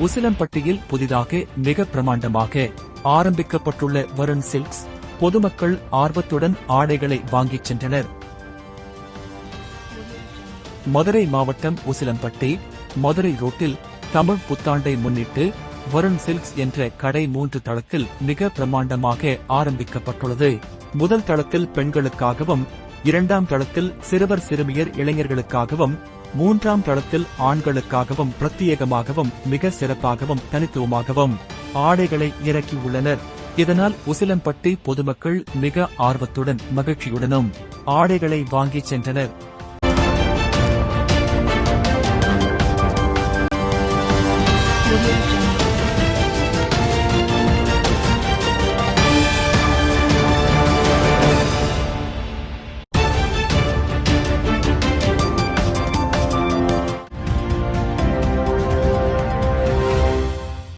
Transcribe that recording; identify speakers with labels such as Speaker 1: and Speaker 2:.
Speaker 1: உசிலம்பட்டியில் புதிதாக மிக பிரமாண்டமாக ஆரம்பிக்கப்பட்டுள்ள வருண் சில்க்ஸ் பொதுமக்கள் ஆர்வத்துடன் ஆடைகளை வாங்கிச் சென்றனர். மதுரை மாவட்டம் உசிலம்பட்டி மதுரை ரோட்டில் தமிழ் புத்தாண்டை முன்னிட்டு வருண் சில்க்ஸ் என்ற கடை 3 தளத்தில் மிக பிரமாண்டமாக ஆரம்பிக்கப்பட்டுள்ளது. முதல் தளத்தில் பெண்களுக்காகவும், 2ஆம் தளத்தில் சிறுவர் சிறுமியர் இளைஞர்களுக்காகவும், 3ஆம் தளத்தில் ஆண்களுக்காகவும் பிரத்யேகமாகவும் மிக சிறப்பாகவும் தனித்துவமாகவும் ஆடைகளை இறக்கியுள்ளனர். இதனால் உசிலம்பட்டி பொதுமக்கள் மிக ஆர்வத்துடன் மகிழ்ச்சியுடனும் ஆடைகளை வாங்கிச் சென்றனர்.
Speaker 2: Audio Jungle.